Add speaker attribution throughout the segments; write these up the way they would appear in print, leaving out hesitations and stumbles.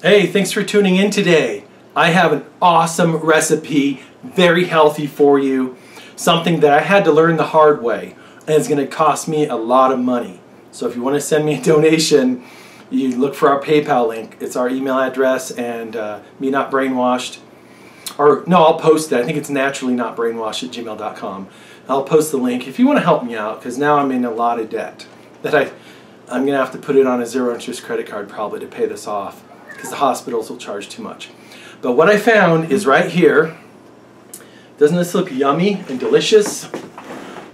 Speaker 1: Hey, thanks for tuning in today. I have an awesome recipe, very healthy for you, something that I had to learn the hard way, and it's going to cost me a lot of money. So if you want to send me a donation, you look for our PayPal link. It's our email address, and Me Not Brainwashed, or no, I'll post it. I think it's naturallynotbrainwashed@gmail.com. I'll post the link if you want to help me out, because now I'm in a lot of debt that I'm going to have to put it on a zero-interest credit card probably to pay this off, because the hospitals will charge too much. But what I found is right here. Doesn't this look yummy and delicious?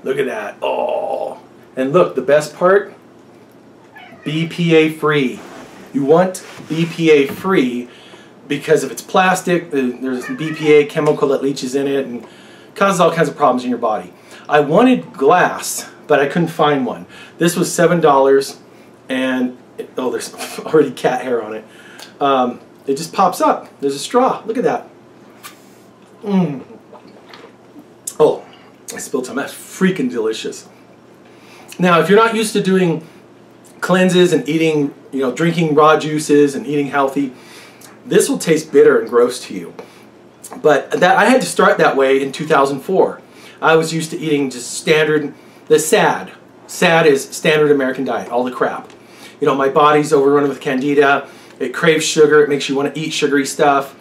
Speaker 1: Look at that. Oh, and look, the best part, BPA free. You want BPA free because if it's plastic, there's BPA chemical that leaches in it and causes all kinds of problems in your body. I wanted glass, but I couldn't find one. This was $7, and oh, there's already cat hair on it. It just pops up. There's a straw. Look at that. Oh, I spilled some. That's freaking delicious. Now, if you're not used to doing cleanses and eating, drinking raw juices and eating healthy, this will taste bitter and gross to you. But I had to start that way in 2004. I was used to eating just standard, the SAD. SAD is standard American diet, all the crap. My body's overrun with candida. It craves sugar. It makes you want to eat sugary stuff.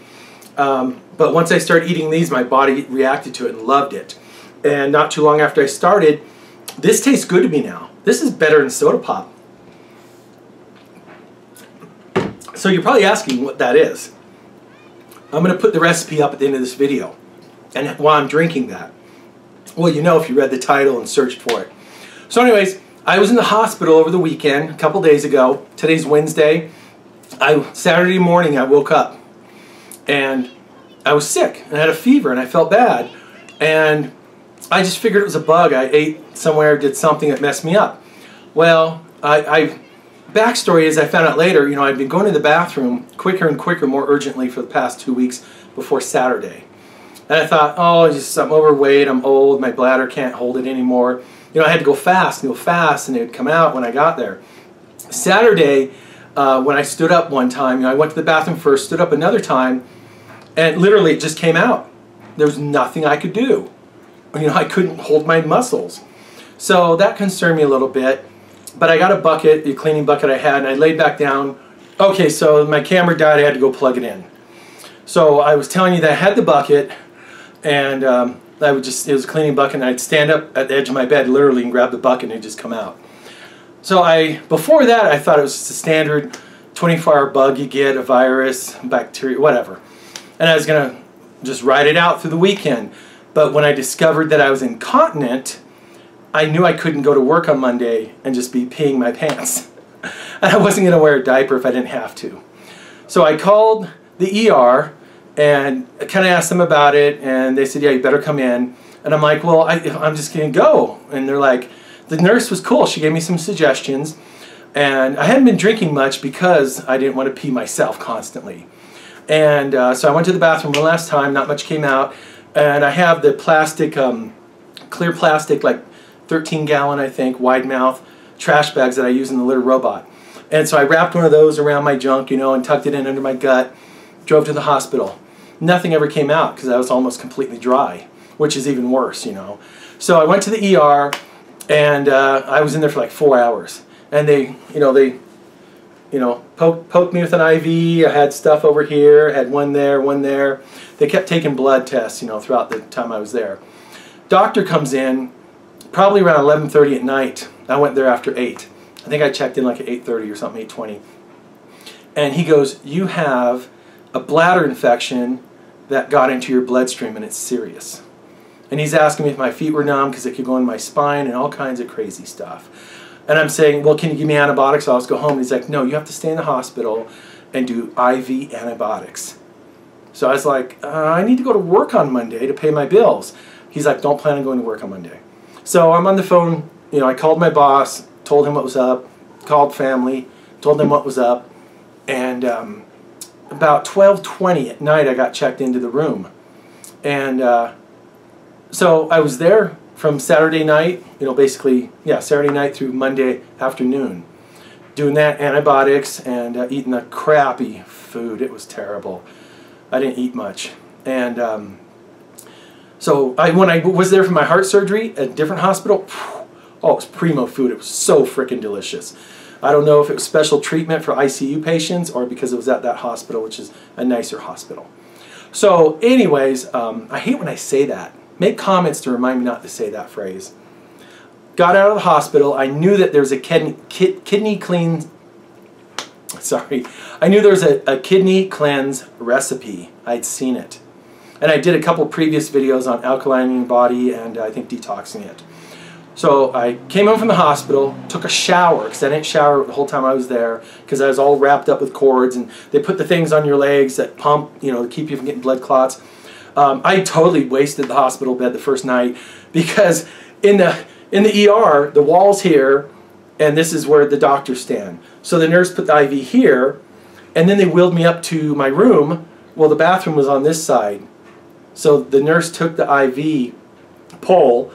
Speaker 1: But once I started eating these, my body reacted to it and loved it. And not too long after I started, this tastes good to me now. This is better than soda pop. So you're probably asking what that is. I'm going to put the recipe up at the end of this video. And while I'm drinking that. Well, if you read the title and searched for it. So anyways, I was in the hospital over the weekend, a couple days ago. Today's Wednesday. Saturday morning I woke up and I was sick and I had a fever and I felt bad, and I just figured it was a bug. I ate somewhere, did something that messed me up. Well, backstory is I found out later, I'd been going to the bathroom quicker and quicker, more urgently for the past 2 weeks before Saturday. And I thought, oh, I'm overweight, I'm old, my bladder can't hold it anymore. I had to go fast, and it would come out when I got there. Saturday, when I stood up one time, I went to the bathroom first, stood up another time, and literally it just came out. There was nothing I could do. I couldn't hold my muscles. So that concerned me a little bit. But I got a bucket, the cleaning bucket I had, and I laid back down. Okay, so my camera died, I had to go plug it in. So I was telling you that I had the bucket, and it was a cleaning bucket, and I'd stand up at the edge of my bed literally and grab the bucket and it'd just come out. So before that, I thought it was just a standard 24-hour bug you get, a virus, bacteria, whatever. And I was going to just ride it out through the weekend. But when I discovered that I was incontinent, I knew I couldn't go to work on Monday and just be peeing my pants. And I wasn't going to wear a diaper if I didn't have to. So I called the ER and I kind of asked them about it, and they said, yeah, you better come in. And I'm like, well, I'm just going to go. And they're like, the nurse was cool. She gave me some suggestions. And I hadn't been drinking much because I didn't want to pee myself constantly. And so I went to the bathroom one last time. Not much came out. And I have the plastic, clear plastic, like 13-gallon, I think, wide mouth trash bags that I use in the litter robot. And so I wrapped one of those around my junk, and tucked it in under my gut. Drove to the hospital. Nothing ever came out because I was almost completely dry, which is even worse, So I went to the ER. And I was in there for like 4 hours, and they poked me with an IV. I had stuff over here, I had one there, one there. They kept taking blood tests, throughout the time I was there. Doctor comes in, probably around 11:30 at night. I went there after 8. I think I checked in like at 8:30 or something, 8:20. And he goes, "You have a bladder infection that got into your bloodstream, and it's serious." And he's asking me if my feet were numb because it could go in my spine and all kinds of crazy stuff. And I'm saying, well, can you give me antibiotics? I'll just go home. And he's like, no, you have to stay in the hospital and do IV antibiotics. So I was like, I need to go to work on Monday to pay my bills. He's like, don't plan on going to work on Monday. So I'm on the phone. I called my boss, told him what was up, called family, told them what was up. And about 12:20 at night, I got checked into the room. And so I was there from Saturday night, basically, Saturday night through Monday afternoon, doing that, antibiotics, and eating a crappy food. It was terrible. I didn't eat much. And so when I was there for my heart surgery at a different hospital, oh, it was primo food. It was so freaking delicious. I don't know if it was special treatment for ICU patients or because it was at that hospital, which is a nicer hospital. So anyways, I hate when I say that. Make comments to remind me not to say that phrase. Got out of the hospital. I knew that there was a kidney cleanse. Sorry. I knew there was a kidney cleanse recipe. I'd seen it. And I did a couple previous videos on alkalining your body and I think detoxing it. So I came home from the hospital, took a shower, because I didn't shower the whole time I was there, because I was all wrapped up with cords, and they put the things on your legs that pump, you know, to keep you from getting blood clots. I totally wasted the hospital bed the first night, because in the ER, the wall's here, and this is where the doctors stand. So the nurse put the IV here, and then they wheeled me up to my room. Well, the bathroom was on this side. So the nurse took the IV pole,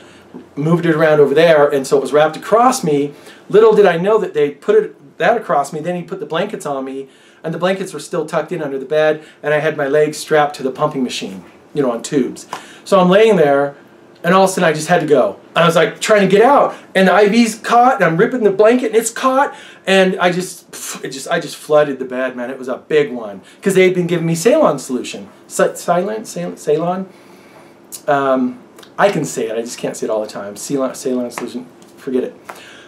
Speaker 1: moved it around over there, and so it was wrapped across me. Little did I know that they put that across me. Then he put the blankets on me, and the blankets were still tucked in under the bed, and I had my legs strapped to the pumping machine, you know, on tubes. So I'm laying there, and all of a sudden I just had to go. I was like trying to get out, and the IV's caught, and I'm ripping the blanket, and it's caught, and I just flooded the bed, man. It was a big one, because they had been giving me Ceylon solution. Ceylon? I can say it, I just can't say it all the time. Ceylon solution, forget it.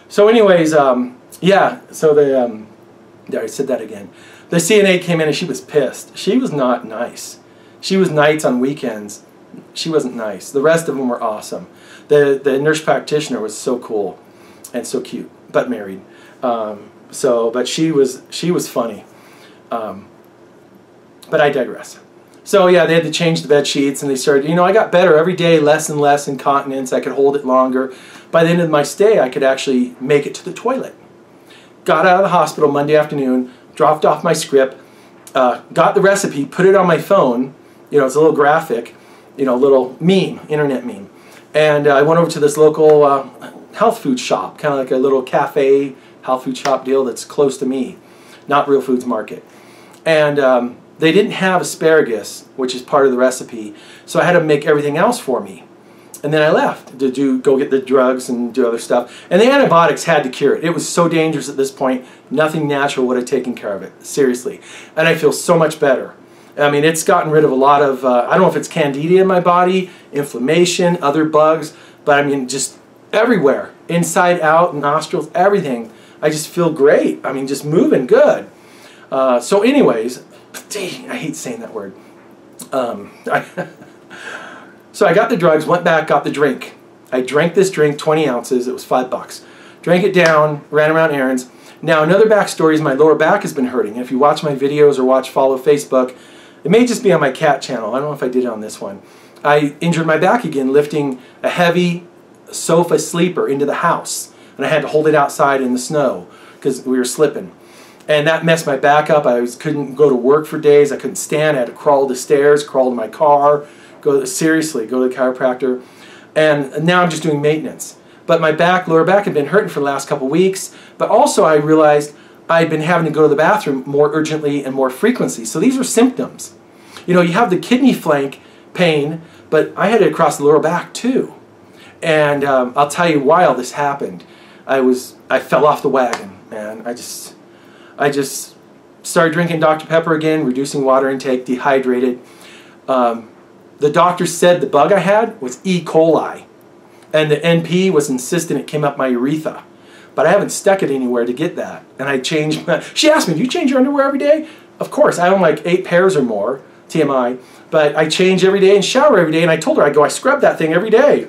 Speaker 1: So anyways, yeah, so I said that again. The CNA came in and she was pissed. She was not nice. She was nights on weekends. She wasn't nice. The rest of them were awesome. The nurse practitioner was so cool and so cute, but married. But she was funny. But I digress. So yeah, they had to change the bed sheets, and they started, you know, I got better every day, less and less incontinence. I could hold it longer. By the end of my stay, I could actually make it to the toilet. Got out of the hospital Monday afternoon, dropped off my script, got the recipe, put it on my phone. You know, it's a little graphic, you know, a little meme, internet meme. And I went over to this local health food shop, kind of like a little cafe health food shop deal that's close to me, not Real Foods Market. And they didn't have asparagus, which is part of the recipe, so I had to make everything else for me. And then I left to go get the drugs and do other stuff. And the antibiotics had to cure it. It was so dangerous at this point, nothing natural would have taken care of it, seriously. And I feel so much better. I mean, it's gotten rid of a lot of, I don't know if it's candida in my body, inflammation, other bugs, but I mean, just everywhere, inside out, nostrils, everything. I just feel great. I mean, just moving good. So anyways, dang, I hate saying that word. So I got the drugs, went back, got the drink. I drank this drink, 20 ounces, it was $5. Drank it down, ran around errands. Now another backstory is my lower back has been hurting. If you watch my videos or follow Facebook, it may just be on my cat channel. I don't know if I did it on this one. I injured my back again lifting a heavy sofa sleeper into the house. And I had to hold it outside in the snow because we were slipping. And that messed my back up. I couldn't go to work for days. I couldn't stand. I had to crawl the stairs, crawl to my car, go to the chiropractor. And now I'm just doing maintenance. But my lower back had been hurting for the last couple weeks. But also I realized I'd been having to go to the bathroom more urgently and more frequently. So these are symptoms. You know, you have the kidney flank pain, but I had it across the lower back too. And I'll tell you why all this happened. I fell off the wagon, man. I just started drinking Dr. Pepper again, reducing water intake, dehydrated. The doctor said the bug I had was E. coli, and the NP was insistent it came up my urethra. But I haven't stuck it anywhere to get that. And I changed she asked me, do you change your underwear every day? Of course, I own like 8 pairs or more, TMI. But I change every day and shower every day. And I told her, I scrub that thing every day.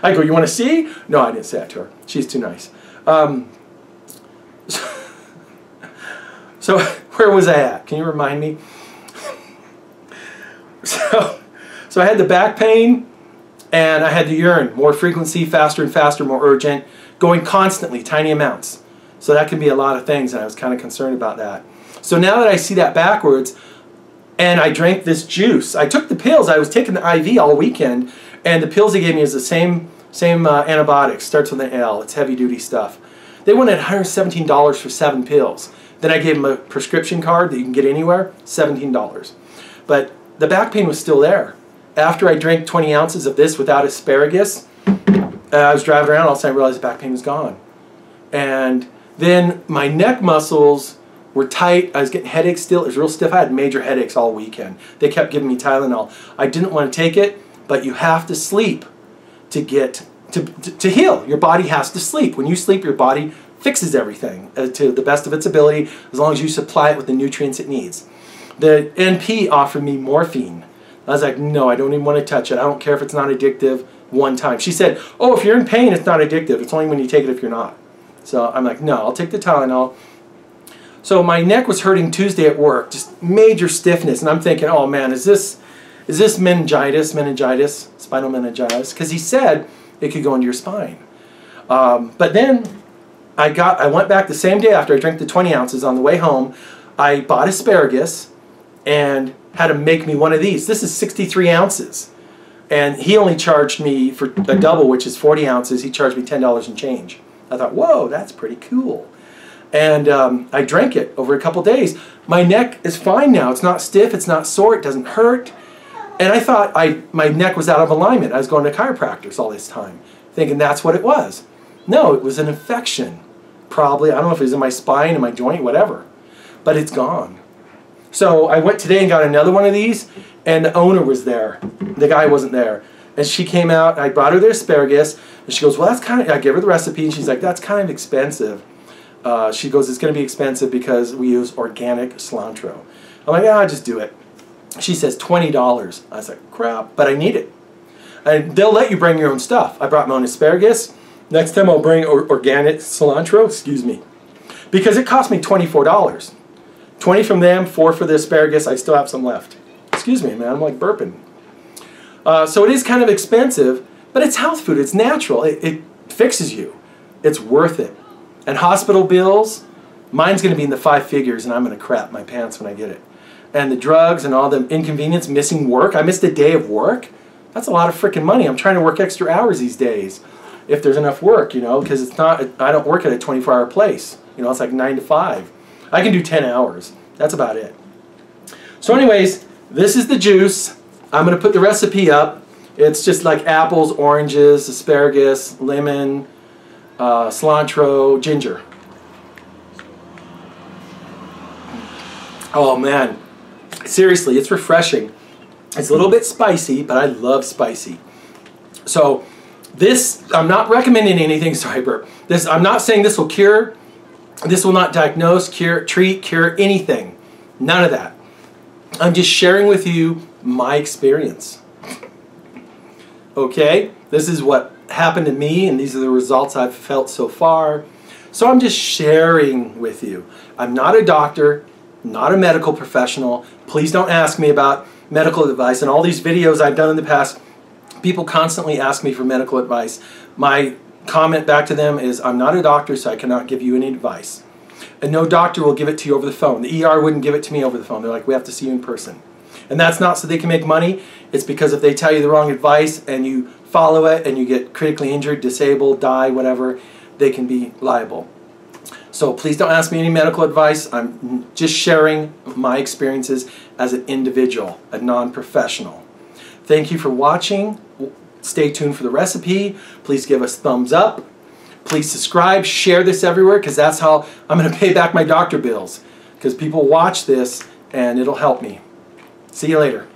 Speaker 1: I go, you want to see? No, I didn't say that to her. She's too nice. So where was I at? Can you remind me? So I had the back pain, and I had the urine, more frequency, faster and faster, more urgent, going constantly, tiny amounts. So that can be a lot of things, and I was kind of concerned about that. So now that I see that backwards, and I drank this juice, I took the pills. I was taking the IV all weekend, and the pills they gave me is the same antibiotics, starts with an L. It's heavy-duty stuff. They wanted $117 for 7 pills. Then I gave him a prescription card that you can get anywhere, $17. But the back pain was still there. After I drank 20 ounces of this without asparagus, I was driving around, all of a sudden I realized the back pain was gone. And then my neck muscles were tight. I was getting headaches still. It was real stiff. I had major headaches all weekend. They kept giving me Tylenol. I didn't want to take it, but you have to sleep to get to heal. Your body has to sleep. When you sleep, your body fixes everything to the best of its ability, as long as you supply it with the nutrients it needs. The NP offered me morphine. I was like, no, I don't even want to touch it. I don't care if it's not addictive. One time. She said, oh, if you're in pain, it's not addictive. It's only when you take it if you're not. So I'm like, no, I'll take the Tylenol. So my neck was hurting Tuesday at work, just major stiffness. And I'm thinking, oh man, is this meningitis, spinal meningitis? Because he said it could go into your spine. But then I went back the same day after I drank the 20 ounces on the way home. I bought asparagus and had him make me one of these. This is 63 ounces. And he only charged me for a double, which is 40 ounces. He charged me $10 and change. I thought, whoa, that's pretty cool. And I drank it over a couple days. My neck is fine now. It's not stiff. It's not sore. It doesn't hurt. And I thought my neck was out of alignment. I was going to chiropractors all this time, thinking that's what it was. No, it was an infection. Probably, I don't know if it was in my spine, in my joint, whatever. But it's gone. So I went today and got another one of these, and the owner was there. The guy wasn't there. And she came out, I brought her the asparagus, and she goes, well, that's kind of, I gave her the recipe, and she's like, that's kind of expensive. She goes, it's going to be expensive because we use organic cilantro. I'm like, yeah, I'll just do it. She says $20. I was like, crap, but I need it. And they'll let you bring your own stuff. I brought my own asparagus. Next time I'll bring organic cilantro, excuse me, because it cost me $24. 20 from them, 4 for the asparagus. I still have some left. Excuse me, man, I'm like burping. So it is kind of expensive, but it's health food. It's natural. It fixes you. It's worth it. And hospital bills, mine's going to be in the 5 figures, and I'm going to crap my pants when I get it. And the drugs and all the inconvenience, missing work. I missed a day of work. That's a lot of freaking money. I'm trying to work extra hours these days, if there's enough work, you know, because it's not. I don't work at a 24-hour place. You know, it's like 9 to 5. I can do 10 hours. That's about it. So anyways, this is the juice. I'm going to put the recipe up. It's just like apples, oranges, asparagus, lemon, cilantro, ginger. Oh man, seriously, it's refreshing. It's a little bit spicy, but I love spicy. So this, I'm not recommending anything, sorry burp. This, I'm not saying this will cure. This will not diagnose, cure, treat, cure anything. None of that. I'm just sharing with you my experience. Okay? This is what happened to me, and these are the results I've felt so far. So I'm just sharing with you. I'm not a doctor, not a medical professional. Please don't ask me about medical advice. And all these videos I've done in the past, people constantly ask me for medical advice. My comment back to them is, I'm not a doctor, so I cannot give you any advice. And no doctor will give it to you over the phone. The ER wouldn't give it to me over the phone. They're like, we have to see you in person. And that's not so they can make money. It's because if they tell you the wrong advice and you follow it and you get critically injured, disabled, die, whatever, they can be liable. So please don't ask me any medical advice. I'm just sharing my experiences as an individual, a non-professional. Thank you for watching. Stay tuned for the recipe. Please give us thumbs up. Please subscribe, share this everywhere, because that's how I'm going to pay back my doctor bills. Because people watch this and it'll help me. See you later.